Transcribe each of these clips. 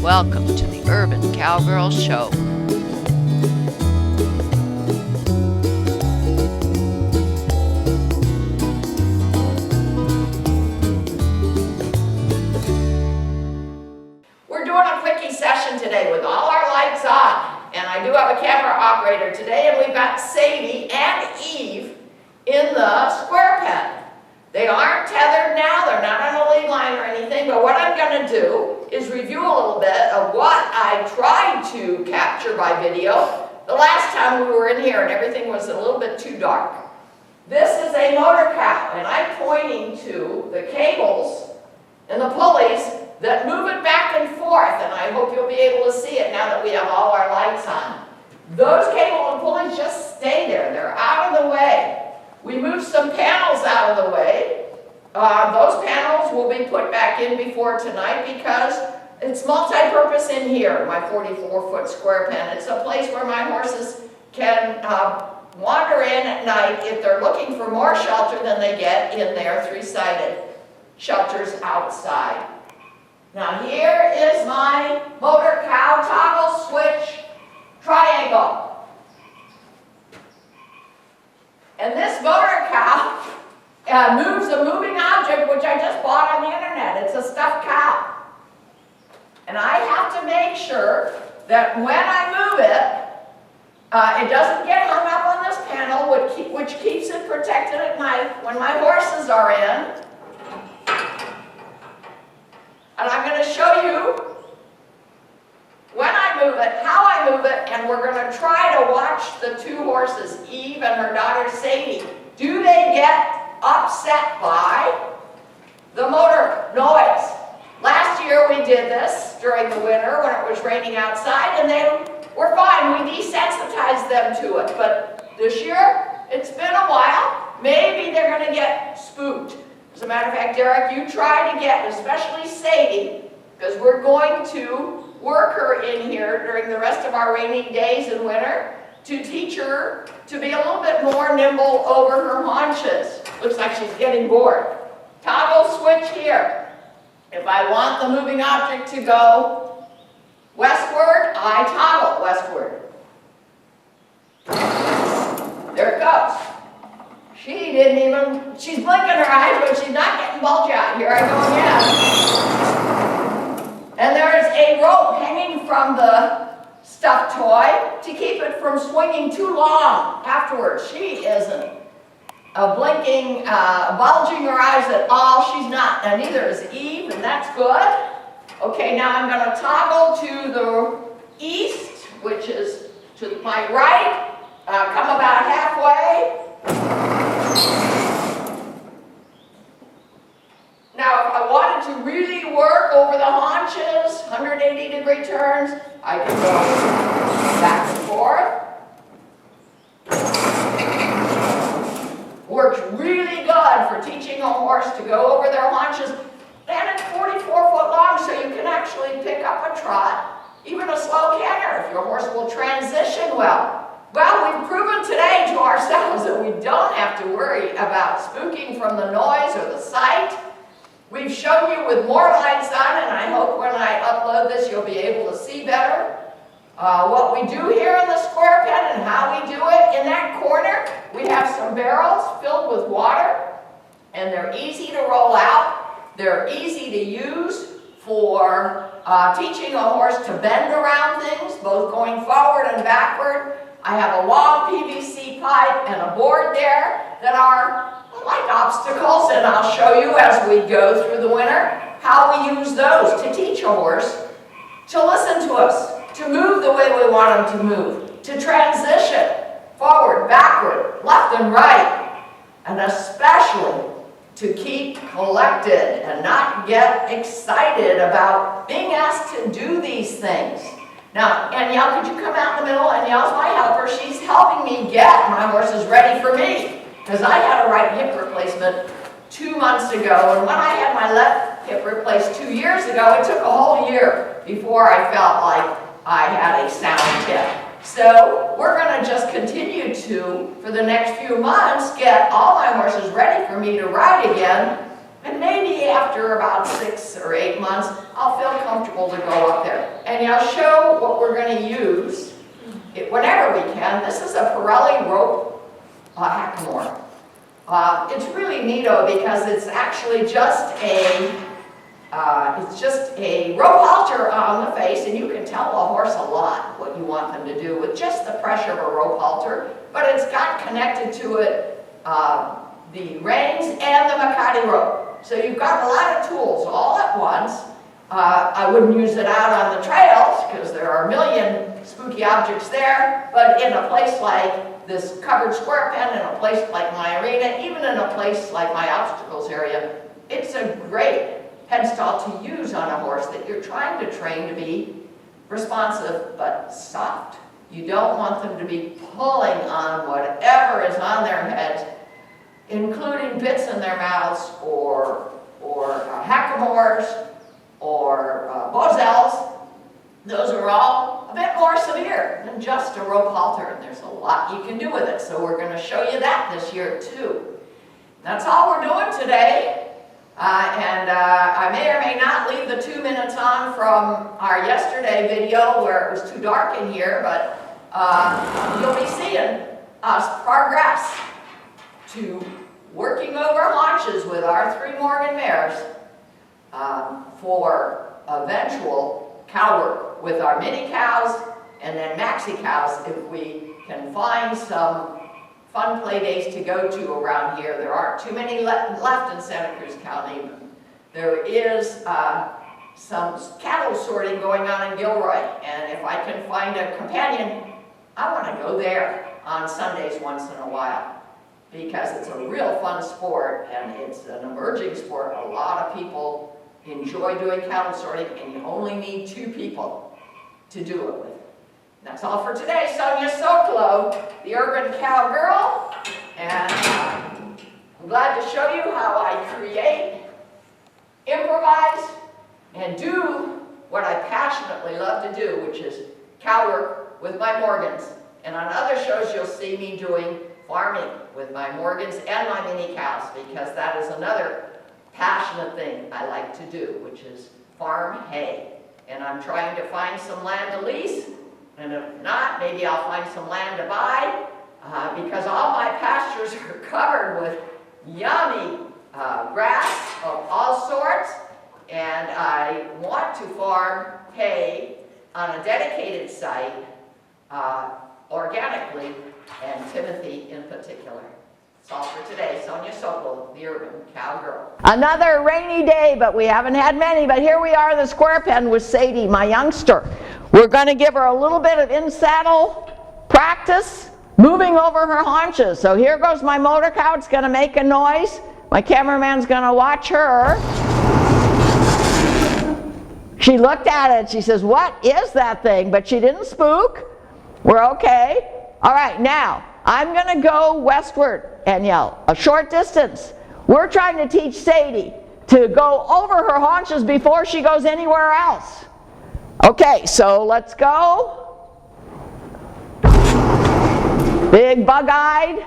Welcome to the Urban Cowgirl Show. We're doing a quickie session today with all our lights on, and I do have a camera operator today, and we've got Sadie and Eve in the square pen. They aren't tethered now, they're not on a lead line or anything, but what I'm going to do is review a little bit of what I tried to capture by video the last time we were in here and everything was a little bit too dark. This is a motor cow, and I'm pointing to the cables and the pulleys that move it back and forth, and I hope you'll be able to see it now that we have all our lights on. Those cables and pulleys just stay there, they're out of the way. We moved some panels out of the way. Those panels will be put back in before tonight because it's multi-purpose in here, my 44-foot square pen. It's a place where my horses can wander in at night if they're looking for more shelter than they get in their three-sided shelters outside. Now here is my motor cow toggle switch triangle. And this motor cow moves a moving object which I just bought on the internet. It's a stuffed cow. And I have to make sure that when I move it doesn't get hung up on this panel, which keeps it protected at night when my horses are in. And I'm going to show you when I move it, how I move it, and we're going to try to watch the two horses, Eve and her daughter Sadie. Do they get upset by the motor noise? Last year we did this during the winter when it was raining outside, and they were fine. We desensitized them to it. But this year, it's been a while. Maybe they're going to get spooked. As a matter of fact, Derek, you try to get, especially Sadie, because we're going to work her in here during the rest of our rainy days in winter to teach her to be a little bit more nimble over her haunches. Looks like she's getting bored. Toggle switch here. If I want the moving object to go westward, I toggle westward. There it goes. She's blinking her eyes, but she's not getting bulgy out. Here I go again. And there is a rope hanging from the stuffed toy to keep it from swinging too long afterwards. She isn't blinking, bulging her eyes at all. She's not, and neither is Eve, and that's good. Okay, now I'm going to toggle to the east, which is to my right, come about halfway. Now, if I wanted to really work over the haunches, 180-degree turns, I can go back and forth. Works really good for teaching a horse to go over their haunches. And it's 44 foot long, so you can actually pick up a trot, even a slow canter, if your horse will transition well. Well, we've proven today to ourselves that we don't have to worry about spooking from the noise or the sight. We've shown you with more lights on, and I hope when I upload this you'll be able to see better what we do here in the square pen and how we do it. In that corner, we have some barrels filled with water, and they're easy to roll out. They're easy to use for teaching a horse to bend around things, both going forward and backward. I have a long PVC pipe and a board there that are like obstacles, and I'll show you as we go through the winter how we use those to teach a horse to listen to us, to move the way we want them to move, to transition forward, backward, left and right, and especially to keep collected and not get excited about being asked to do these things. Now, Danielle, could you come out in the middle? Danielle's my helper. She's helping me get my horses ready for me. Because I had a right hip replacement 2 months ago, and when I had my left hip replaced 2 years ago, it took a whole year before I felt like I had a sound hip. So we're going to just continue to, for the next few months, get all my horses ready for me to ride again And maybe after about 6 or 8 months, I'll feel comfortable to go up there. And I'll show what we're going to use whenever we can. This is a Pirelli rope hackamore. It's really neato because it's actually just a rope halter on the face, and you can tell a horse a lot what you want them to do with just the pressure of a rope halter, but it's got connected to it the reins and the Makati rope. So you've got a lot of tools all at once. I wouldn't use it out on the trails because there are a million spooky objects there, but in a place like this covered square pen, in a place like my arena, even in a place like my obstacles area, it's a great headstall to use on a horse that you're trying to train to be responsive but soft. You don't want them to be pulling on whatever is on their heads, including bits in their mouths or hackamores or bozels. Those are all a bit more severe than just a rope halter, and there's a lot you can do with it. So we're going to show you that this year too. That's all we're doing today. I may or may not leave the 2 minutes on from our yesterday video where it was too dark in here, but you'll be seeing us progress to working over haunches with our 3 Morgan mares for eventual cow work with our mini cows and then maxi cows if we can find some fun play days to go to around here. There aren't too many left in Santa Cruz County. There is some cattle sorting going on in Gilroy, and if I can find a companion, I want to go there on Sundays once in a while because it's a real fun sport and it's an emerging sport. A lot of people enjoy doing cattle sorting, and you only need 2 people to do it with. That's all for today. Sonya Sokolow, the urban cowgirl, and I'm glad to show you how I create, improvise, and do what I passionately love to do, which is cow work with my Morgans. And on other shows you'll see me doing farming with my Morgans and my mini cows, because that is another passionate thing I like to do, which is farm hay. And I'm trying to find some land to lease. And if not, maybe I'll find some land to buy because all my pastures are covered with yummy grass of all sorts, and I want to farm hay on a dedicated site organically, and Timothy in particular. That's all for today. Sonya Sokolow, the urban cowgirl. Another rainy day, but we haven't had many, but here we are in the square pen with Sadie, my youngster. We're going to give her a little bit of in-saddle practice, moving over her haunches. So here goes my motor cow. It's going to make a noise. My cameraman's going to watch her. She looked at it. She says, "What is that thing?" But she didn't spook. We're okay. All right, now I'm going to go westward and yell a short distance. We're trying to teach Sadie to go over her haunches before she goes anywhere else. Okay, so let's go. Big bug-eyed.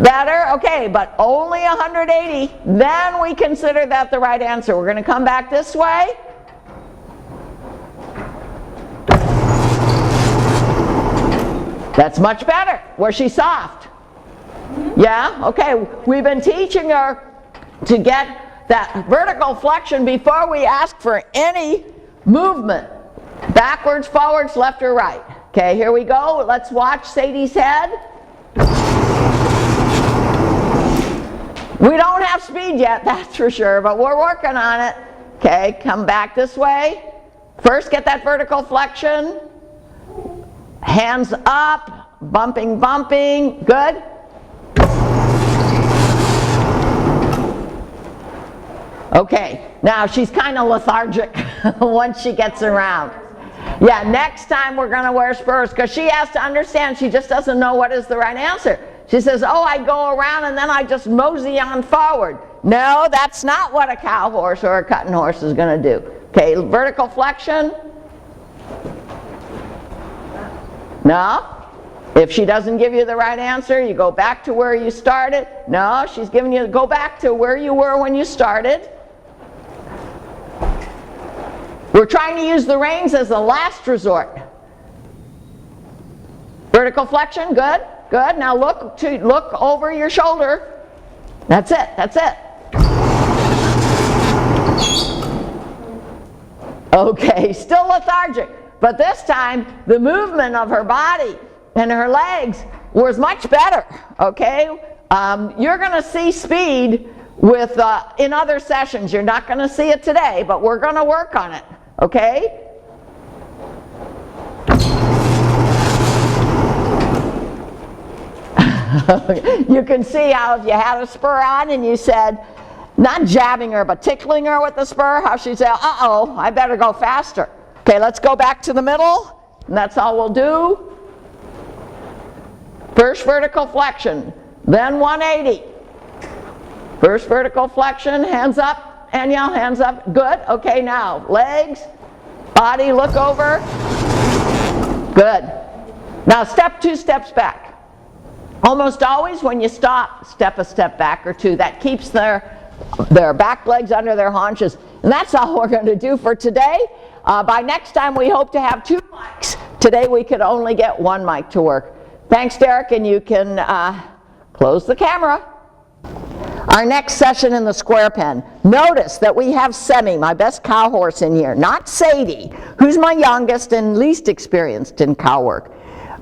Better? Okay, but only 180. Then we consider that the right answer. We're going to come back this way. That's much better. Was she soft? Yeah? Okay, we've been teaching her to get that vertical flexion before we ask for any movement. Backwards, forwards, left or right. Okay, here we go. Let's watch Sadie's head. We don't have speed yet, that's for sure, but we're working on it. Okay, come back this way. First, get that vertical flexion. Hands up, bumping, bumping. Good. Okay, now she's kind of lethargic once she gets around. Yeah, next time we're going to wear spurs because she has to understand she just doesn't know what is the right answer. She says, "Oh, I go around and then I just mosey on forward." No, that's not what a cow horse or a cutting horse is going to do. Okay, vertical flexion. No? If she doesn't give you the right answer, you go back to where you started. No, she's giving you, go back to where you were when you started. We're trying to use the reins as a last resort. Vertical flexion, good, good. Now look over your shoulder. That's it, that's it. Okay, still lethargic, but this time the movement of her body and her legs was much better, okay? You're going to see speed with in other sessions. You're not going to see it today, but we're going to work on it, okay? You can see how if you had a spur on and you said, not jabbing her, but tickling her with the spur, how she'd say, uh-oh, I better go faster. Okay, let's go back to the middle, and that's all we'll do. First vertical flexion, then 180. First vertical flexion, hands up, Danielle, hands up. Good, okay, now legs, body, look over. Good. Now step 2 steps back. Almost always when you stop, step a step back or two. That keeps their back legs under their haunches. And that's all we're going to do for today. By next time we hope to have 2 mics. Today we could only get 1 mic to work. Thanks, Derek, and you can close the camera. Our next session in the square pen. Notice that we have Semi, my best cow horse, in here, not Sadie, who's my youngest and least experienced in cow work.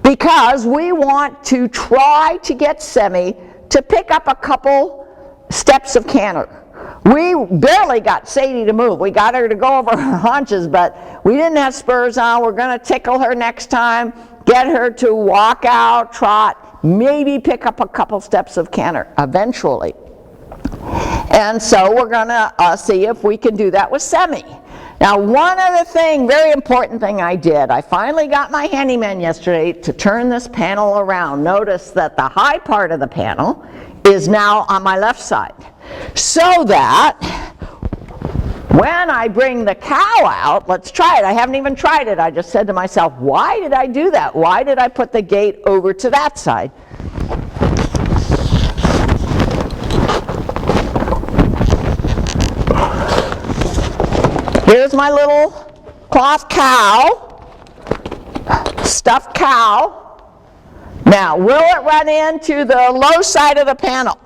Because we want to try to get Semi to pick up a couple steps of canter. We barely got Sadie to move. We got her to go over her haunches, but we didn't have spurs on. We're going to tickle her next time, get her to walk out, trot, maybe pick up a couple steps of canter eventually. And so we're going to see if we can do that with Semi. Now, one other thing, very important thing I did, I finally got my handyman yesterday to turn this panel around. Notice that the high part of the panel is now on my left side. So that when I bring the cow out, let's try it. I haven't even tried it. I just said to myself, why did I do that? Why did I put the gate over to that side? Here's my little cloth cow, stuffed cow. Now, will it run into the low side of the panel?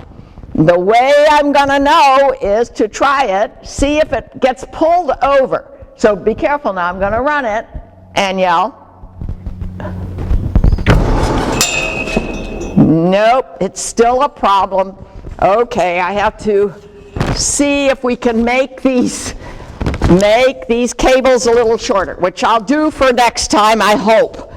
The way I'm going to know is to try it, see if it gets pulled over. So be careful now, I'm going to run it and yell. Nope, it's still a problem. Okay, I have to see if we can make these cables a little shorter, which I'll do for next time, I hope.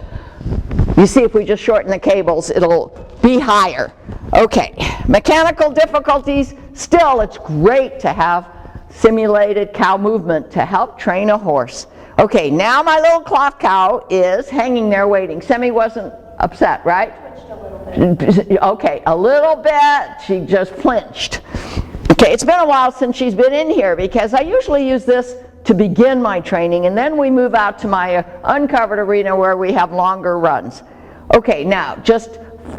You see, if we just shorten the cables, it'll be higher. Okay, mechanical difficulties. Still, it's great to have simulated cow movement to help train a horse. Okay, now my little cloth cow is hanging there waiting. Semi wasn't upset, right? Twitched a little bit. Okay, a little bit. She just flinched. Okay, it's been a while since she's been in here because I usually use this to begin my training, and then we move out to my uncovered arena where we have longer runs. Okay, now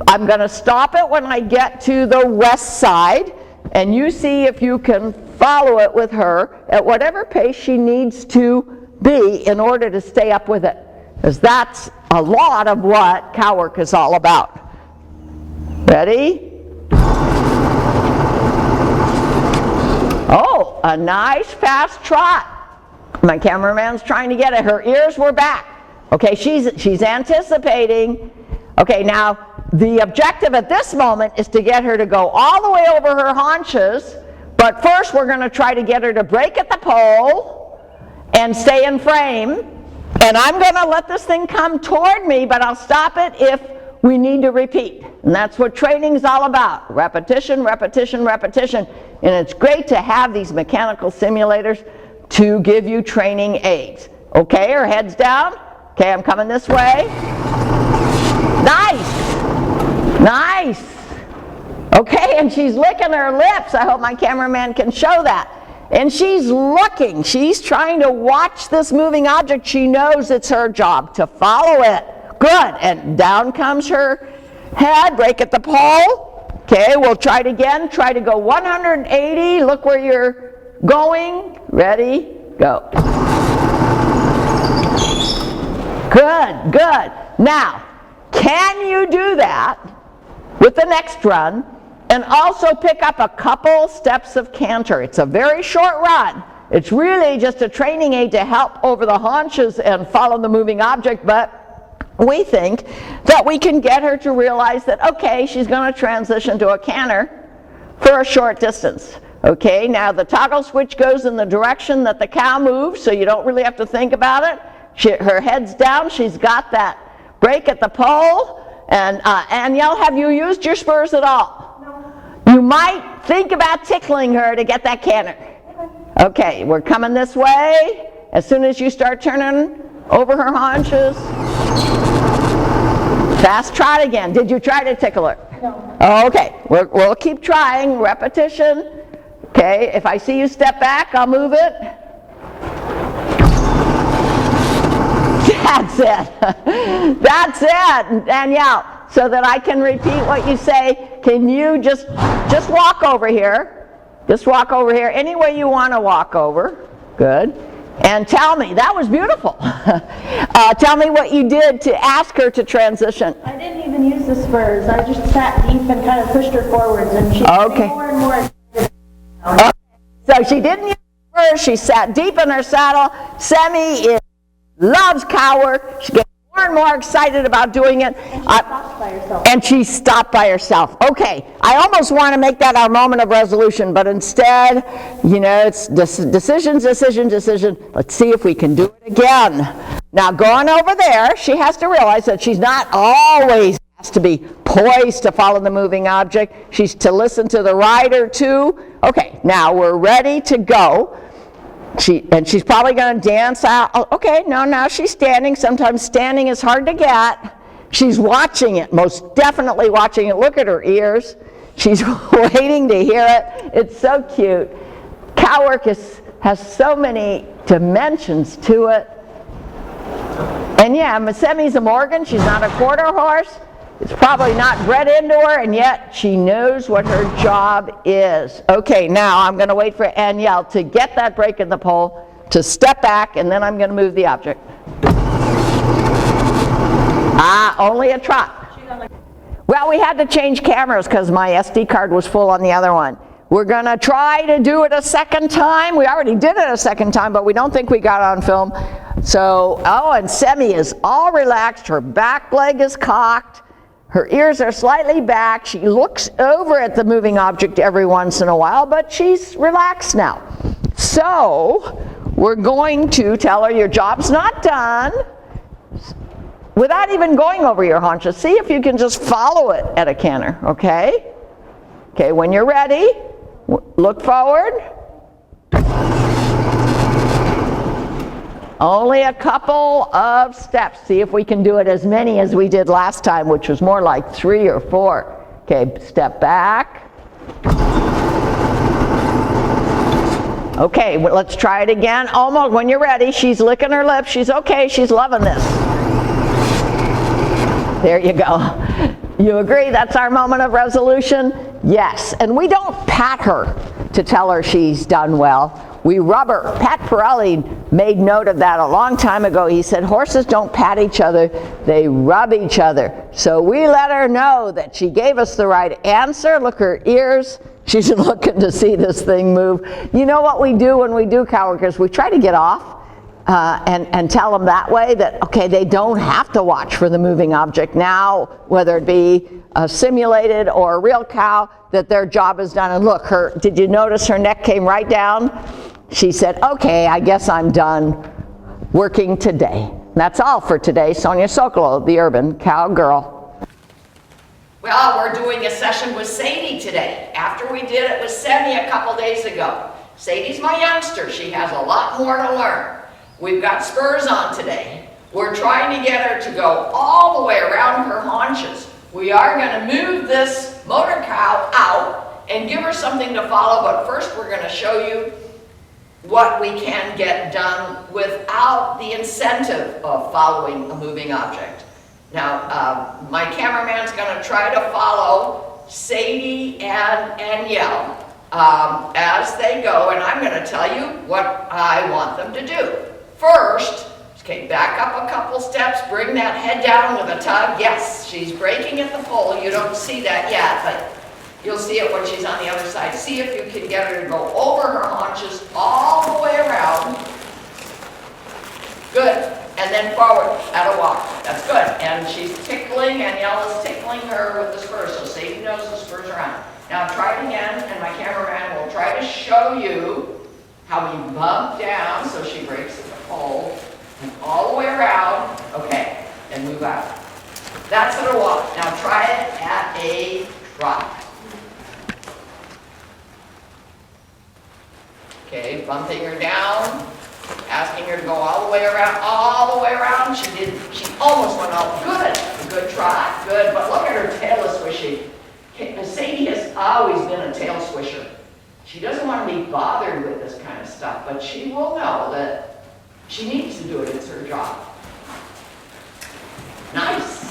I'm going to stop it when I get to the west side, and you see if you can follow it with her at whatever pace she needs to be in order to stay up with it, because that's a lot of what cow work is all about. Ready? Oh, a nice fast trot. My cameraman's trying to get it. Her ears were back. Okay, she's anticipating. Okay, now the objective at this moment is to get her to go all the way over her haunches, but first we're going to try to get her to break at the pole and stay in frame. And I'm going to let this thing come toward me, but I'll stop it if we need to repeat. And that's what training is all about. Repetition, repetition, repetition. And it's great to have these mechanical simulators to give you training aids. Okay, her head's down. Okay, I'm coming this way. Nice! Nice! Okay, and she's licking her lips. I hope my cameraman can show that. And she's looking. She's trying to watch this moving object. She knows it's her job to follow it. Good, and down comes her head, break at the pole. Okay, we'll try it again. Try to go 180. Look where you're going. Ready, go. Good, good. Now, can you do that with the next run and also pick up a couple steps of canter? It's a very short run. It's really just a training aid to help over the haunches and follow the moving object, but we think that we can get her to realize that, okay, she's going to transition to a canter for a short distance. Okay, now the toggle switch goes in the direction that the cow moves, so you don't really have to think about it. Her head's down, she's got that break at the pole. And Anielle, have you used your spurs at all? No. You might think about tickling her to get that canter. Okay, we're coming this way. As soon as you start turning over her haunches. Fast trot again. Did you try to tickle her? No. Okay, we'll keep trying. Repetition. Okay, if I see you step back, I'll move it. That's it. That's it, Danielle. So that I can repeat what you say, can you just walk over here? Just walk over here any way you want to walk over. Good. And tell me, that was beautiful. Tell me what you did to ask her to transition. I didn't even use the spurs. I just sat deep and kind of pushed her forwards, and she became more and more. Okay. So she didn't use the spurs. She sat deep in her saddle. Semi loves cow work. She gets more and more excited about doing it. And she stopped by herself. Okay, I almost want to make that our moment of resolution, but instead, you know, it's decision. Let's see if we can do it again. Now, going over there, she has to realize that she's not always has to be poised to follow the moving object. She's to listen to the rider too. Okay, now we're ready to go. She's probably going to dance out. Oh, okay, no, now she's standing. Sometimes standing is hard to get. She's watching it, most definitely watching it. Look at her ears. She's waiting to hear it. It's so cute. Cow work has so many dimensions to it. And yeah, Semi's a Morgan. She's not a quarter horse. It's probably not bred into her, and yet she knows what her job is. Okay, now I'm going to wait for Anielle to get that break in the pole, to step back, and then I'm going to move the object. Only a trot. Well, we had to change cameras because my SD card was full on the other one. We're going to try to do it a second time. We already did it a second time, but we don't think we got it on film. So, and Semi is all relaxed. Her back leg is cocked. Her ears are slightly back. She looks over at the moving object every once in a while, but she's relaxed now. So, we're going to tell her your job's not done without even going over your haunches. See if you can just follow it at a canter, okay? Okay, when you're ready, look forward. Only a couple of steps. See if we can do it as many as we did last time, which was more like 3 or 4. Okay, step back. Okay, well, let's try it again. Almost, when you're ready, she's licking her lips. She's okay, she's loving this. There you go. You agree that's our moment of resolution? Yes, and we don't pat her to tell her she's done well. We rub her. Pat Pirelli made note of that a long time ago. He said horses don't pat each other, they rub each other. So we let her know that she gave us the right answer. Look, her ears. She's looking to see this thing move. You know what we do when we do cow workers? We try to get off and tell them that way that, okay, they don't have to watch for the moving object now, whether it be a simulated or a real cow, that their job is done. And look, did you notice her neck came right down? She said, okay, I guess I'm done working today. That's all for today. Sonya Sokolow, the Urban Cowgirl. Well, we're doing a session with Sadie today, after we did it with Semi a couple days ago. Sadie's my youngster. She has a lot more to learn. We've got spurs on today. We're trying to get her to go all the way around her haunches. We are going to move this motor cow out and give her something to follow, but first we're going to show you what we can get done without the incentive of following a moving object. Now, my cameraman's gonna try to follow Sadie and yell as they go, and I'm gonna tell you what I want them to do. First, okay, back up a couple steps, bring that head down with a tug. Yes, she's breaking at the foal. You don't see that yet, but you'll see it when she's on the other side. See if you can get her to go over her haunches all the way around. Good. And then forward at a walk. That's good. And she's tickling, Danielle is tickling her with the spurs, so Sadie knows the spurs are on. Now try it again, and my cameraman will try to show you how we bump down so she breaks at the pole, and all the way around. Okay, and move out. That's at a walk. Now try it at a trot. Okay, bumping her down. Asking her to go all the way around, She almost went all good. Good trot, good. But look at her tail is swishing. Sadie has always been a tail swisher. She doesn't want to be bothered with this kind of stuff, but she will know that she needs to do it. It's her job. Nice.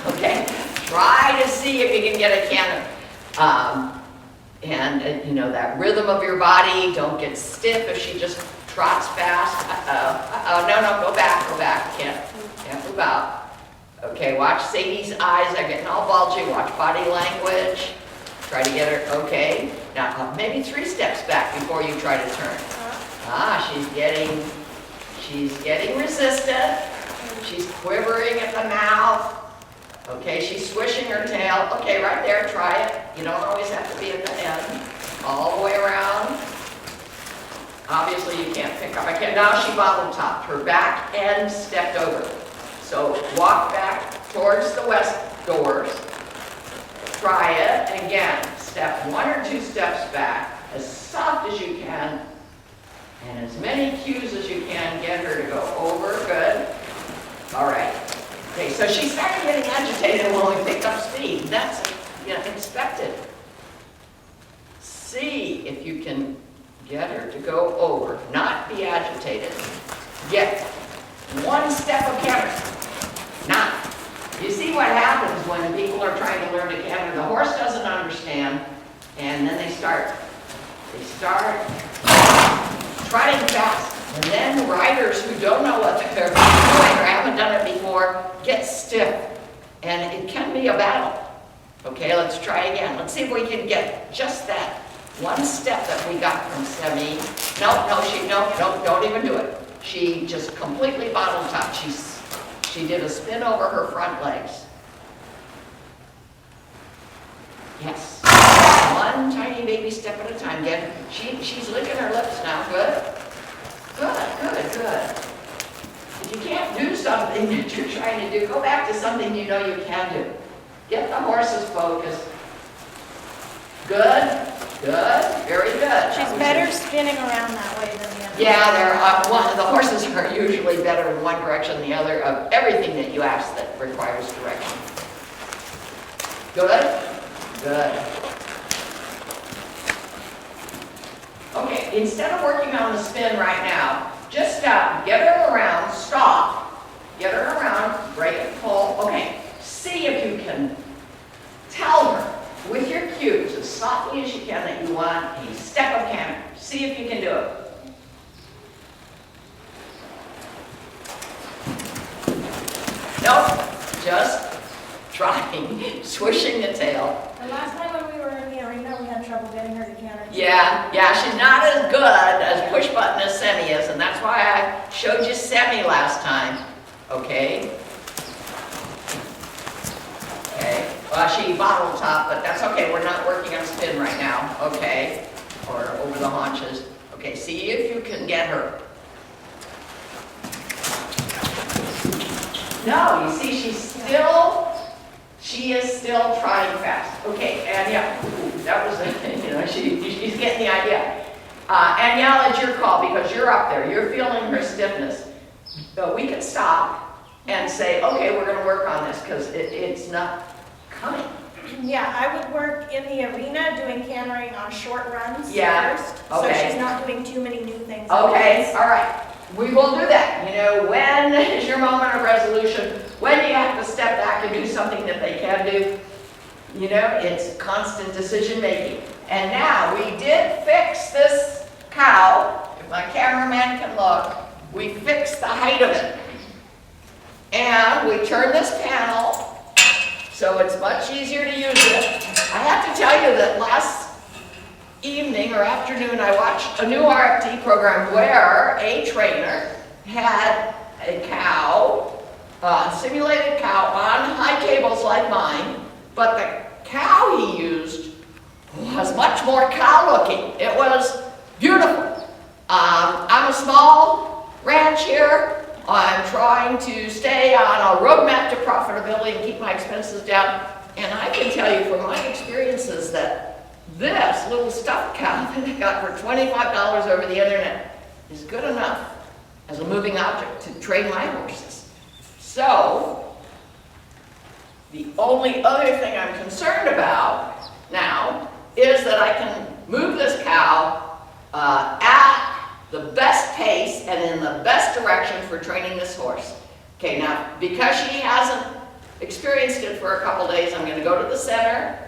Okay. Try to see if you can get a canter. And you know, that rhythm of your body, don't get stiff if she just trots fast. No, go back, can't move out. Okay, watch Sadie's eyes, they're getting all bulgy, watch body language. Try to get her, okay. Now, maybe 3 steps back before you try to turn. She's getting resistant. She's quivering at the mouth. Okay, she's swishing her tail. Okay, right there, try it. You don't always have to be at the end. All the way around. Obviously, you can't pick up. Now she bottom topped. Her back end stepped over. So walk back towards the west doors. Try it. And again, step 1 or 2 steps back, as soft as you can, and as many cues as you can. Get her to go over. Good. All right. Okay, so she started getting agitated when we picked up speed. That's expected. See if you can get her to go over, not be agitated. Get 1 step of canter. Not. You see what happens when people are trying to learn to canter? The horse doesn't understand, and then they start trotting fast. And then riders who don't know what they're doing or haven't done it before get stiff. And it can be a battle. Okay, let's try again. Let's see if we can get just that 1 step that we got from Semi. No, don't even do it. She just completely bottom topped. She did a spin over her front legs. Yes. 1 tiny baby step at a time. She's licking her lips now. Good. Good. If you can't do something that you're trying to do, go back to something you know you can do. Get the horse's focus. Good, very good. She's better spinning around that way than the other. Yeah, the horses are usually better in one direction than the other of everything that you ask that requires direction. Good. Okay, instead of working on the spin right now, just stop, get her around, stop, get her around, break and pull. Okay, see if you can tell her with your cues as softly as you can that you want a step of canter. See if you can do it. Nope, just trying, swishing the tail. The last time when we were in the arena, we had trouble getting her to canter. Yeah, she's not as good as push button as Semi is, and that's why I showed you Semi last time. Okay. Well, she bottle top, but that's okay. We're not working on spin right now. Okay. Or over the haunches. Okay, see if you can get her. No, you see, she is still trying fast. Okay, and yeah, that was, she's getting the idea. Anielle, it's your call because you're up there. You're feeling her stiffness. So we can stop and say, okay, we're going to work on this because it's not coming. Yeah, I would work in the arena doing cantering on short runs first. Okay. So she's not doing too many new things. Okay, all right. We will do that. When is your your moment of resolution? When do you have to step back and do something that they can do? You know, it's constant decision making. And now we did fix this cow. If my cameraman can look, we fixed the height of it. And we turned this panel so it's much easier to use it. I have to tell you that last evening or afternoon I watched a new RFT program where a trainer had a cow, a simulated cow on high cables like mine, but the cow he used was much more cow looking. It was beautiful. I'm a small ranch here. I'm trying to stay on a roadmap to profitability and keep my expenses down. And I can tell you from my experiences that this little stuffed cow that I got for $25 over the internet is good enough as a moving object to train my horses. So, the only other thing I'm concerned about now is that I can move this cow at the best pace and in the best direction for training this horse. Okay, now, because she hasn't experienced it for a couple days, I'm going to go to the center.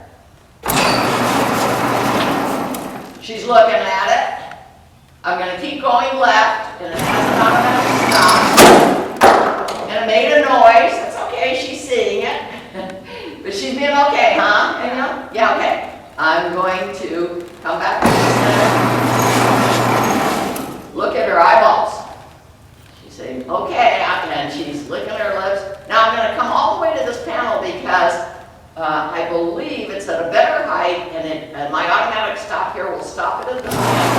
She's looking at it. I'm going to keep going left, and it has an automatic stop. And it made a noise. That's okay, she's seeing it. But she's being okay, huh? Yeah, okay. I'm going to come back to the center. Look at her eyeballs. She's saying, okay, and she's licking her lips. Now I'm going to come all the way to this panel because I believe it's at a better height, and my automatic stop here will stop it at the end.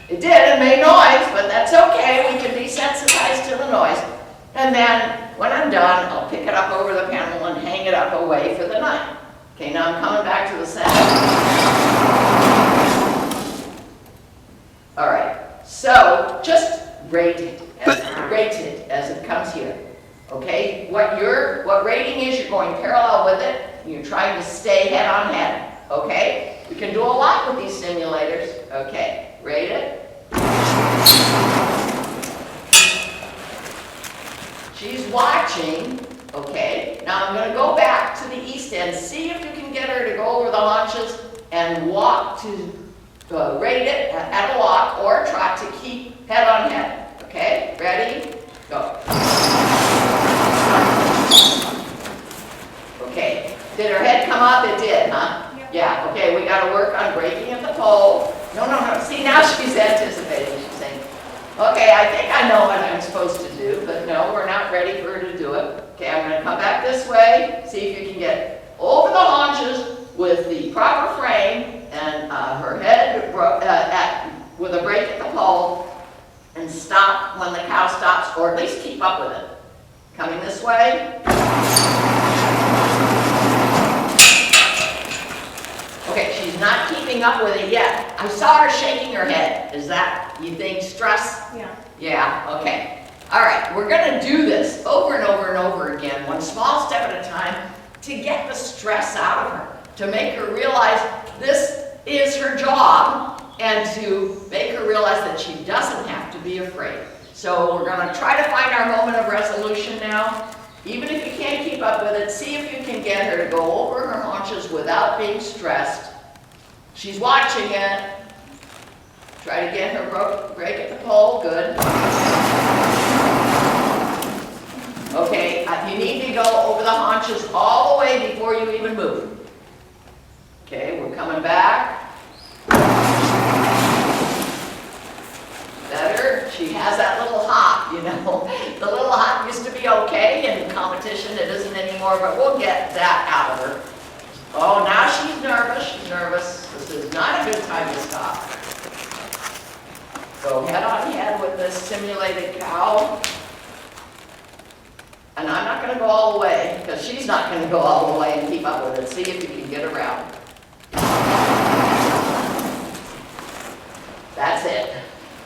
It did, it made noise, but that's okay. We can desensitize to the noise. And then when I'm done, I'll pick it up over the panel and hang it up away for the night. Okay, now I'm coming back to the center. All right, so just rate it as it comes here. Okay, what rating is, you're going parallel with it, and you're trying to stay head on head. Okay, we can do a lot with these simulators. Okay, rate it. She's watching. Okay, now I'm going to go back to the east end, see if you can get her to go over the haunches and walk to rate it at a walk or a trot to keep head on head. Okay, ready? Go. Okay, did her head come up? It did, huh? Yeah, okay, we got to work on braking at the pole. No. See, now she's anticipating. She's saying, okay, I think I know what I'm supposed to do, but no, we're not ready for her to do it. Okay, I'm going to come back this way, see if you can get over the haunches with the proper frame and her head with a brake at the pole, and stop when the cow stops, or at least keep up with it. Coming this way. Okay, she's not keeping up with it yet. I saw her shaking her head. Is that, you think, stress? Yeah. Yeah, okay. All right, we're going to do this over and over and over again, one small step at a time, to get the stress out of her, to make her realize this is her job, and to make her realize that she doesn't have to be afraid. So we're going to try to find our moment of resolution now. Even if you can't keep up with it, see if you can get her to go over her haunches without being stressed. She's watching it. Try to get her brake at the pole. Good. Okay, you need to go over the haunches all the way before you even move. Okay, we're coming back. Better. She has that little hop, you know. The little hop used to be okay in competition. It isn't anymore, but we'll get that out of her. Oh, now she's nervous. She's nervous. This is not a good time to stop. Go head on head with this simulated cow. And I'm not going to go all the way, because she's not going to go all the way and keep up with it. See if you can get around. That's it.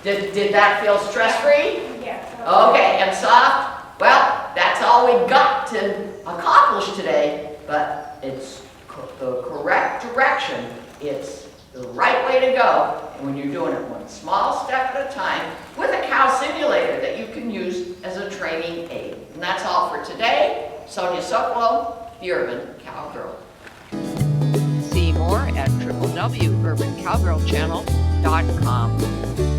Did that feel stress-free? Yeah. Okay, and soft? Well, that's all we got to accomplish today, but it's the correct direction. It's the right way to go. And when you're doing it one small step at a time with a cow simulator that you can use Sonya Sokolow, the Urban Cowgirl. See more at www.urbancowgirlchannel.com.